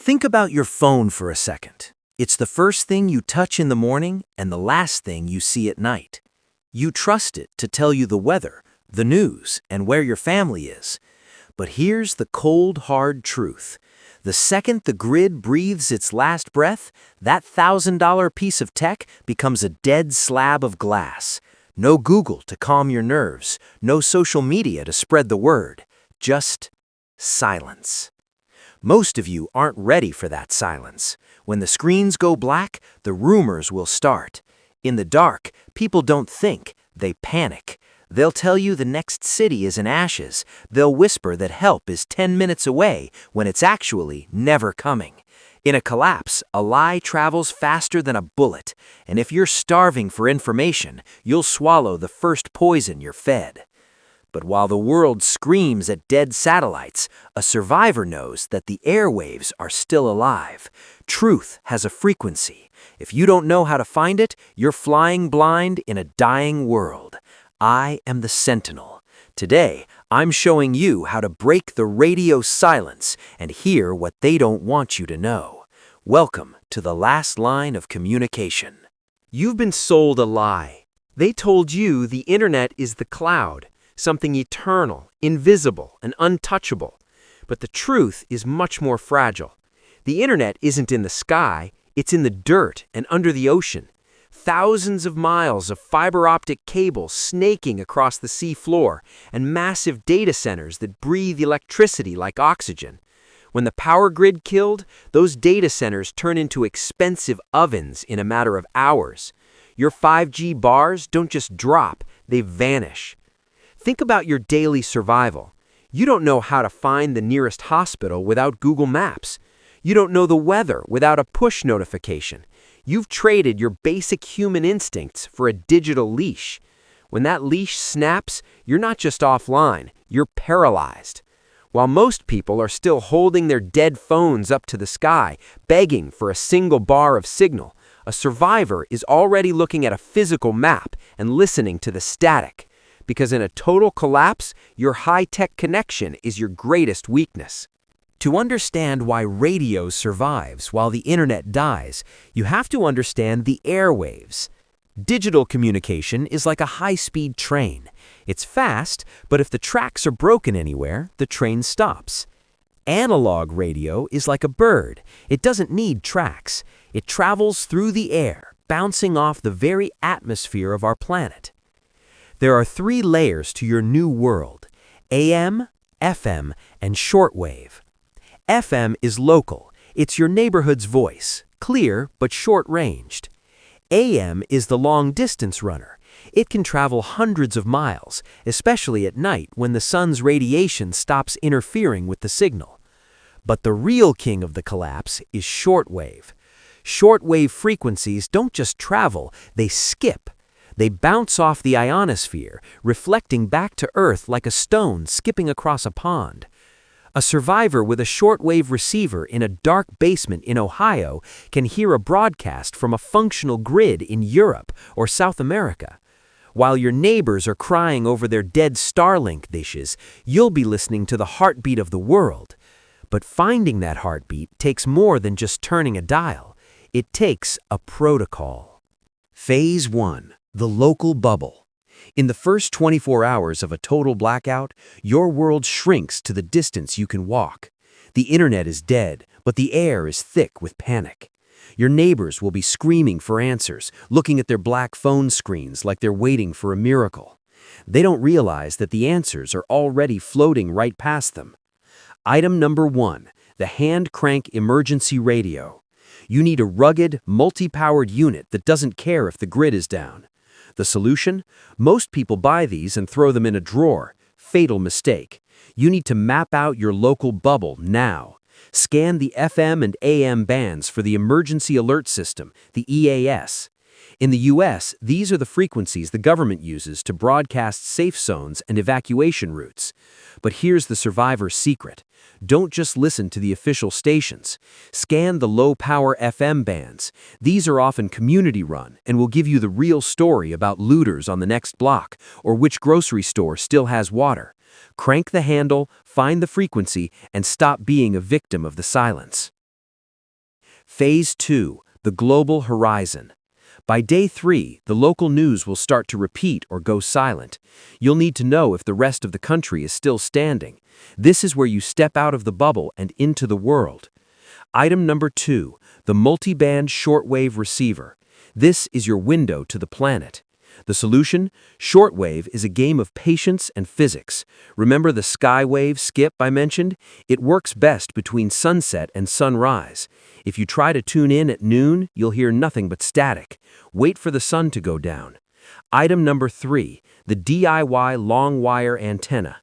Think about your phone for a second. It's the first thing you touch in the morning and the last thing you see at night. You trust it to tell you the weather, the news, and where your family is. But here's the cold, hard truth. The second the grid breathes its last breath, that $1,000 piece of tech becomes a dead slab of glass. No Google to calm your nerves, no social media to spread the word. Just silence. Most of you aren't ready for that silence. When the screens go black, the rumors will start. In the dark, people don't think, they panic. They'll tell you the next city is in ashes. They'll whisper that help is 10 minutes away when it's actually never coming. In a collapse, a lie travels faster than a bullet, and if you're starving for information, you'll swallow the first poison you're fed. But while the world screams at dead satellites, a survivor knows that the airwaves are still alive. Truth has a frequency. If you don't know how to find it, you're flying blind in a dying world. I am the Sentinel. Today, I'm showing you how to break the radio silence and hear what they don't want you to know. Welcome to the last line of communication. You've been sold a lie. They told you the internet is the cloud, something eternal, invisible, and untouchable. But the truth is much more fragile. The internet isn't in the sky, it's in the dirt and under the ocean. Thousands of miles of fiber optic cable snaking across the sea floor, and massive data centers that breathe electricity like oxygen. When the power grid killed, those data centers turn into expensive ovens in a matter of hours. Your 5G bars don't just drop, they vanish. Think about your daily survival. You don't know how to find the nearest hospital without Google Maps. You don't know the weather without a push notification. You've traded your basic human instincts for a digital leash. When that leash snaps, you're not just offline, you're paralyzed. While most people are still holding their dead phones up to the sky, begging for a single bar of signal, a survivor is already looking at a physical map and listening to the static. Because in a total collapse, your high-tech connection is your greatest weakness. To understand why radio survives while the internet dies, you have to understand the airwaves. Digital communication is like a high-speed train. It's fast, but if the tracks are broken anywhere, the train stops. Analog radio is like a bird. It doesn't need tracks. It travels through the air, bouncing off the very atmosphere of our planet. There are 3 layers to your new world: AM, FM, and shortwave. FM is local. It's your neighborhood's voice, clear but short-ranged. AM is the long-distance runner. It can travel hundreds of miles, especially at night when the sun's radiation stops interfering with the signal. But the real king of the collapse is shortwave. Shortwave frequencies don't just travel, they skip. They bounce off the ionosphere, reflecting back to Earth like a stone skipping across a pond. A survivor with a shortwave receiver in a dark basement in Ohio can hear a broadcast from a functional grid in Europe or South America. While your neighbors are crying over their dead Starlink dishes, you'll be listening to the heartbeat of the world. But finding that heartbeat takes more than just turning a dial. It takes a protocol. Phase 1. The local bubble. In the first 24 hours of a total blackout, your world shrinks to the distance you can walk. The internet is dead, but the air is thick with panic. Your neighbors will be screaming for answers, looking at their black phone screens like they're waiting for a miracle. They don't realize that the answers are already floating right past them. Item number 1, the hand crank emergency radio. You need a rugged, multi-powered unit that doesn't care if the grid is down. The solution? Most people buy these and throw them in a drawer. Fatal mistake. You need to map out your local bubble now. Scan the FM and AM bands for the Emergency Alert System, the EAS. In the US, these are the frequencies the government uses to broadcast safe zones and evacuation routes. But here's the survivor's secret. Don't just listen to the official stations. Scan the low-power FM bands. These are often community-run and will give you the real story about looters on the next block or which grocery store still has water. Crank the handle, find the frequency, and stop being a victim of the silence. Phase 2, the global horizon. By day 3, the local news will start to repeat or go silent. You'll need to know if the rest of the country is still standing. This is where you step out of the bubble and into the world. Item number 2, the multiband shortwave receiver. This is your window to the planet. The solution? Shortwave is a game of patience and physics. Remember the Skywave Skip I mentioned? It works best between sunset and sunrise. If you try to tune in at noon, you'll hear nothing but static. Wait for the sun to go down. Item number 3, the DIY long wire antenna.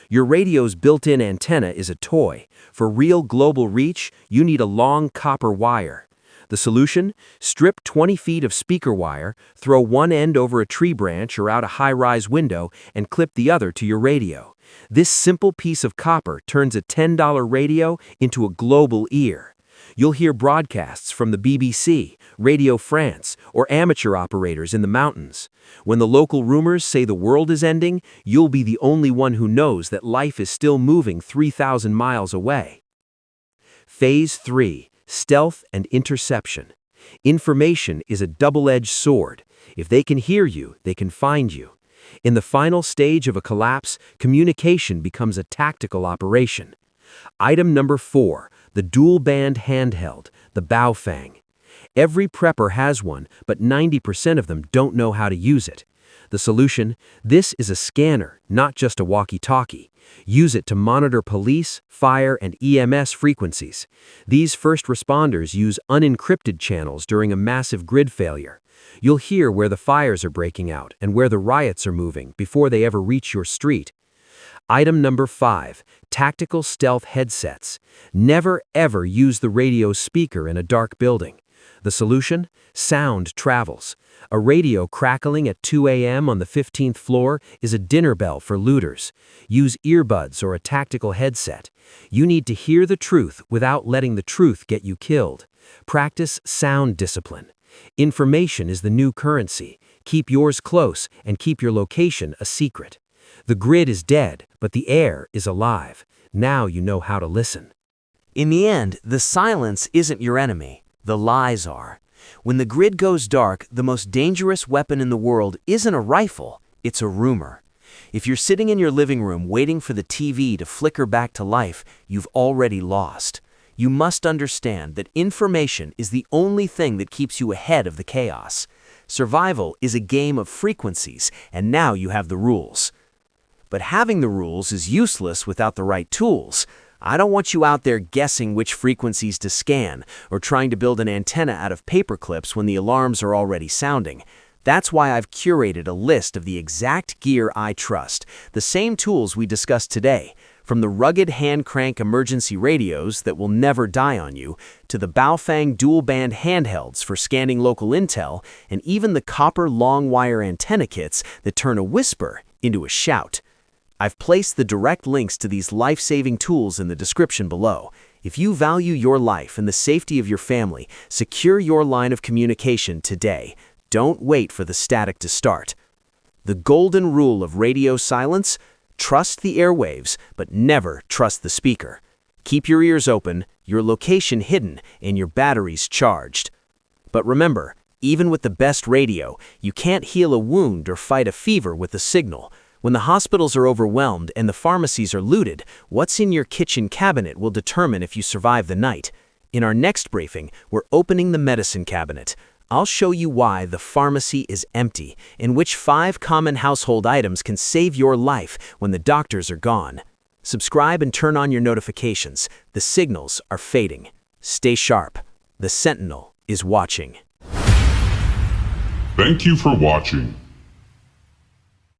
Your radio's built-in antenna is a toy. For real global reach, you need a long copper wire. The solution? Strip 20 feet of speaker wire, throw one end over a tree branch or out a high-rise window, and clip the other to your radio. This simple piece of copper turns a $10 radio into a global ear. You'll hear broadcasts from the BBC, Radio France, or amateur operators in the mountains. When the local rumors say the world is ending, you'll be the only one who knows that life is still moving 3,000 miles away. Phase 3. Stealth and interception. Information is a double-edged sword. If they can hear you, they can find you. In the final stage of a collapse, communication becomes a tactical operation. Item number 4, the dual-band handheld, the Baofeng. Every prepper has one, but 90% of them don't know how to use it. The solution? This is a scanner, not just a walkie-talkie. Use it to monitor police, fire, and EMS frequencies. These first responders use unencrypted channels during a massive grid failure. You'll hear where the fires are breaking out and where the riots are moving before they ever reach your street. Item number 5, tactical stealth headsets. Never ever use the radio speaker in a dark building. The solution? Sound travels. A radio crackling at 2 a.m. on the 15th floor is a dinner bell for looters. Use earbuds or a tactical headset. You need to hear the truth without letting the truth get you killed. Practice sound discipline. Information is the new currency. Keep yours close and keep your location a secret. The grid is dead, but the air is alive. Now you know how to listen. In the end, the silence isn't your enemy. The lies are. When the grid goes dark, the most dangerous weapon in the world isn't a rifle, it's a rumor. If you're sitting in your living room waiting for the TV to flicker back to life, you've already lost. You must understand that information is the only thing that keeps you ahead of the chaos. Survival is a game of frequencies, and now you have the rules. But having the rules is useless without the right tools. I don't want you out there guessing which frequencies to scan or trying to build an antenna out of paper clips when the alarms are already sounding. That's why I've curated a list of the exact gear I trust, the same tools we discussed today, from the rugged hand-crank emergency radios that will never die on you, to the Baofeng dual-band handhelds for scanning local intel, and even the copper long-wire antenna kits that turn a whisper into a shout. I've placed the direct links to these life-saving tools in the description below. If you value your life and the safety of your family, secure your line of communication today. Don't wait for the static to start. The golden rule of radio silence: trust the airwaves, but never trust the speaker. Keep your ears open, your location hidden, and your batteries charged. But remember, even with the best radio, you can't heal a wound or fight a fever with a signal. When the hospitals are overwhelmed and the pharmacies are looted, what's in your kitchen cabinet will determine if you survive the night. In our next briefing, we're opening the medicine cabinet. I'll show you why the pharmacy is empty, and which 5 common household items can save your life when the doctors are gone. Subscribe and turn on your notifications. The signals are fading. Stay sharp. The Sentinel is watching. Thank you for watching.